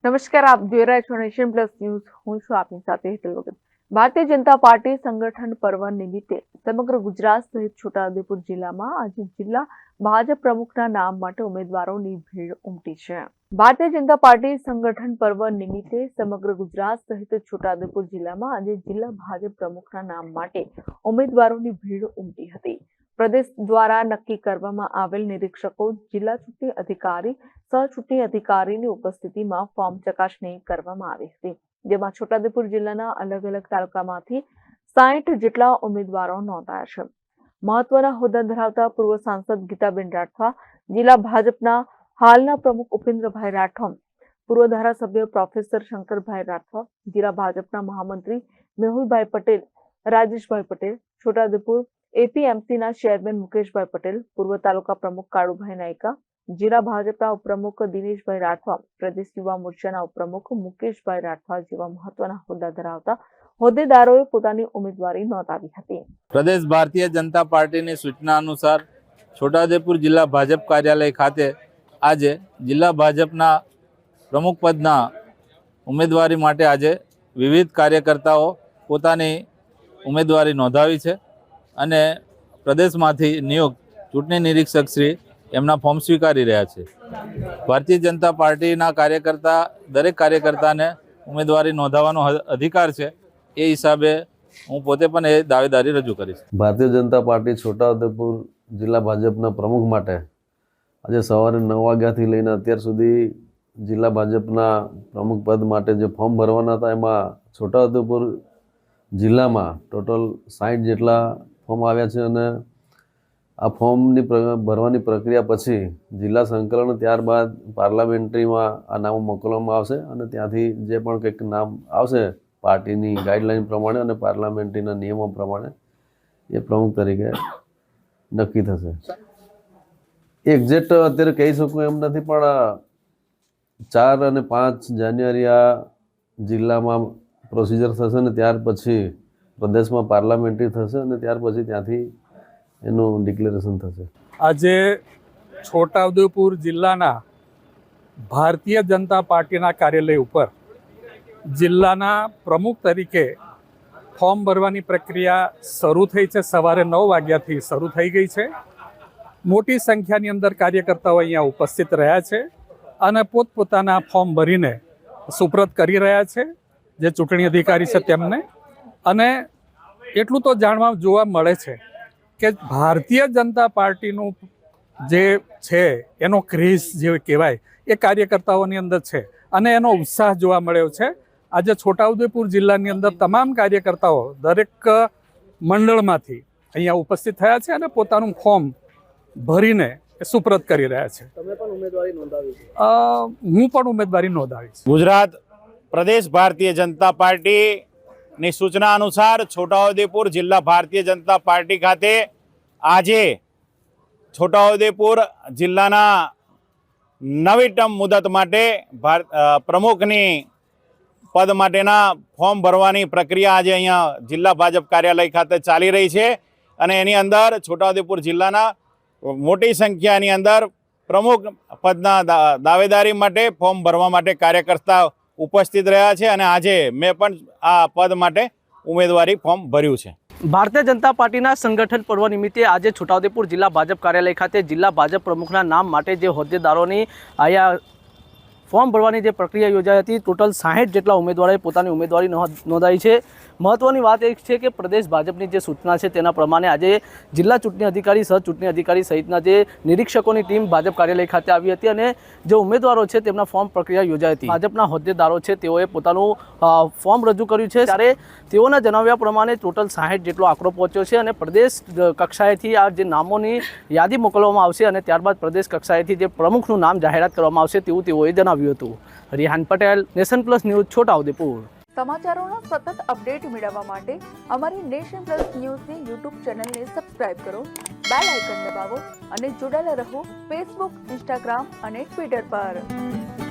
નમસ્કાર, આપ જોઈ રહ્યા છો નેશન પ્લસ ન્યૂઝ. હું છું આપની સાથે હેતલ વગર. ભારતીય જનતા પાર્ટી સંગઠન પર્વ નિમિત્તે સમગ્ર ગુજરાત સહિત છોટાઉદેપુર જિલ્લામાં આજે જિલ્લા ભાજપ પ્રમુખના નામ માટે ઉમેદવારોની ભીડ ઉમટી છે. ભારતીય જનતા પાર્ટી સંગઠન પર્વ નિમિત્તે સમગ્ર ગુજરાત સહિત છોટાઉદેપુર જિલ્લામાં આજે જિલ્લા ભાજપ પ્રમુખના નામ માટે ઉમેદવારોની ભીડ ઉમટી હતી. પ્રદેશ દ્વારા નક્કી કરવામાં આવેલ નિરીક્ષકો, જિલ્લા ચૂંટણી અધિકારી, સહ-ચૂંટણી અધિકારીની ઉપસ્થિતિમાં ફોર્મ ચકાસણી કરવામાં આવી હતી, જેમાં છોટાઉદેપુર જિલ્લાના અલગ અલગ તાલુકામાંથી 60 જેટલા ઉમેદવારો નોંધાયા છે. મહત્વના હોદ્દા ધરાવતા પૂર્વ સાંસદ ગીતાબેન રાઠવા, જિલ્લા ભાજપના હાલના પ્રમુખ ઉપેન્દ્રભાઈ રાઠોડ, પૂર્વ ધારાસભ્ય પ્રોફેસર શંકરભાઈ રાઠવા, જિલ્લા ભાજપના મહામંત્રી મેહુલભાઈ પટેલ, રાજેશભાઈ પટેલ, છોટાઉદેપુર એપીએમસીના ચેરમેન મુકેશભાઈ પટેલ, પૂર્વ તાલુકા પ્રમુખ કાળુભાઈ નાયકા, જિલ્લા ભાજપના ઉપપ્રમુખ દિનેશભાઈ રાઠવા, પ્રદેશ યુવા મોરચાના ઉપપ્રમુખ મુકેશભાઈ રાઠવા જેવા મહત્વના હોદ્દા ધરાવતા હોદ્દેદારોએ પોતાની ઉમેદવારી નોંધાવી હતી. પ્રદેશ ભારતીય જનતા પાર્ટીની સૂચના અનુસાર છોટાઉદેપુર જિલ્લા ભાજપ કાર્યાલય ખાતે આજે જિલ્લા ભાજપના પ્રમુખ પદના ઉમેદવારી માટે આજે વિવિધ કાર્યકર્તાઓ પોતાની ઉમેદવારી નોંધાવી છે અને પ્રદેશમાંથી નિયુક્ત ચૂંટણી નિરીક્ષક શ્રી એમના ફોર્મ સ્વીકારી રહ્યા છે. ભારતીય જનતા પાર્ટીના દરેક કાર્યકર્તાને ઉમેદવારી નોંધાવવાનો અધિકાર છે. એ હિસાબે હું પોતે પણ એ દાવેદારી રજૂ કરીશ. ભારતીય જનતા પાર્ટી છોટાઉદેપુર જિલ્લા ભાજપના પ્રમુખ માટે આજે સવારે 9 વાગ્યાથી લઈને અત્યાર સુધી જિલ્લા ભાજપના પ્રમુખ પદ માટે જે ફોર્મ ભરવાના હતા એમાં છોટાઉદેપુર જિલ્લામાં ટોટલ 60 જેટલા ફોર્મ આવ્યા છે અને આ ફોર્મની ભરવાની પ્રક્રિયા પછી જિલ્લા સંકલન, ત્યારબાદ પાર્લામેન્ટરીમાં આ નામો મોકલવામાં આવશે અને ત્યાંથી જે પણ કંઈક નામ આવશે પાર્ટીની ગાઈડલાઈન પ્રમાણે અને પાર્લામેન્ટરીના નિયમો પ્રમાણે એ પ્રમુખ તરીકે નક્કી થશે. એક્ઝેક્ટ અત્યારે કહી શકું એમ નથી, પણ 4 અને 5 જાન્યુઆરી આ જિલ્લામાં પ્રોસિજર થશે ને ત્યાર પછી પ્રદેશમાં પાર્લામેન્ટરી થશે અને ત્યાર પછી ત્યાંથી એનું ડિક્લેરેશન થશે. આજે છોટાઉદેપુર જિલ્લાના ભારતીય જનતા પાર્ટીના કાર્યાલય ઉપર જિલ્લાના પ્રમુખ તરીકે ફોર્મ ભરવાની પ્રક્રિયા શરૂ થઈ છે. સવારે 9 વાગ્યાથી શરૂ થઈ ગઈ છે. મોટી સંખ્યાની અંદર કાર્યકર્તાઓ અહીંયા ઉપસ્થિત રહ્યા છે અને પોતપોતાના ફોર્મ ભરીને સુપ્રત કરી રહ્યા છે જે ચૂંટણી અધિકારી છે તેમને. અને એટલું તો જોવા મળે છે કે ભારતીય જનતા પાર્ટીનું જે છે એનો ક્રેઝ જે કહેવાય એ કાર્યકર્તાઓની અંદર છે અને એનો ઉત્સાહ જોવા મળ્યો છે. આજે છોટાઉદેપુર જિલ્લાની અંદર તમામ કાર્યકર્તાઓ દરેક મંડળમાંથી અહીંયા ઉપસ્થિત થયા છે અને પોતાનું ફોર્મ ભરીને સુપ્રત કરી રહ્યા છે. તમે પણ ઉમેદવારી નોંધાવી છે? હું પણ ઉમેદવારી નોંધાવી છે. ગુજરાત પ્રદેશ ભારતીય જનતા પાર્ટીની સૂચના અનુસાર છોટાઉદેપુર જિલ્લા ભારતીય જનતા પાર્ટી ખાતે આજે છોટાઉદેપુર જિલ્લાના નવી ટર્મ મુદત માટે પ્રમુખની પદ માટેના ફોર્મ ભરવાની પ્રક્રિયા આજે અહીંયા જિલ્લા ભાજપ કાર્યાલય ખાતે ચાલી રહી છે અને એની અંદર છોટાઉદેપુર જિલ્લાના મોટી સંખ્યાની અંદર પ્રમુખ પદના દાવેદારી માટે ફોર્મ ભરવા માટે કાર્યકર્તા ઉપસ્થિત રહ્યા છે અને આજે મેં પણ આ પદ માટે ઉમેદવારી ફોર્મ ભર્યું છે. ભારતીય જનતા પાર્ટીના સંગઠન પર્વ નિમિત્તે આજે છોટાઉદેપુર જિલ્લા ભાજપ કાર્યાલય ખાતે જિલ્લા ભાજપ પ્રમુખના નામ માટે જે હોદ્દેદારોની અહીંયા ફોર્મ ભરવાની જે પ્રક્રિયા યોજાઈ હતી, ટોટલ 60 જેટલા ઉમેદવારોએ પોતાની ઉમેદવારી નોંધાવી છે. મહત્વની વાત એ છે કે પ્રદેશ ભાજપની જે સૂચના છે તેના પ્રમાણે આજે જિલ્લા ચૂંટણી અધિકારી, સહ ચૂંટણી અધિકારી સહિતના જે નિરીક્ષકોની ટીમ ભાજપ કાર્યાલય ખાતે આવી હતી અને જે ઉમેદવારો છે તેમના ફોર્મ પ્રક્રિયા યોજાઈ હતી. ભાજપના હોદ્દેદારો છે તેઓએ પોતાનું ફોર્મ રજૂ કર્યું છે. ત્યારે તેઓના જણાવ્યા પ્રમાણે ટોટલ 60 જેટલો આંકડો પહોંચ્યો છે અને પ્રદેશ કક્ષાએથી આ જે નામોની યાદી મોકલવામાં આવશે અને ત્યારબાદ પ્રદેશ કક્ષાએથી જે પ્રમુખનું નામ જાહેરાત કરવામાં આવશે તેવું તેઓએ જણાવ્યું હતું. Rihan Patel, Nation Plus News, Chhota Udepur. સમાચારોના સતત અપડેટ મેળવવા માટે અમારી નેશન પ્લસ ન્યૂઝની યુટ્યુબ ચેનલને સબસ્ક્રાઇબ કરો, બેલ આઇકન દબાવો અને જોડાયેલા રહો ફેસબુક, ઇન્સ્ટાગ્રામ અને ટ્વિટર પર.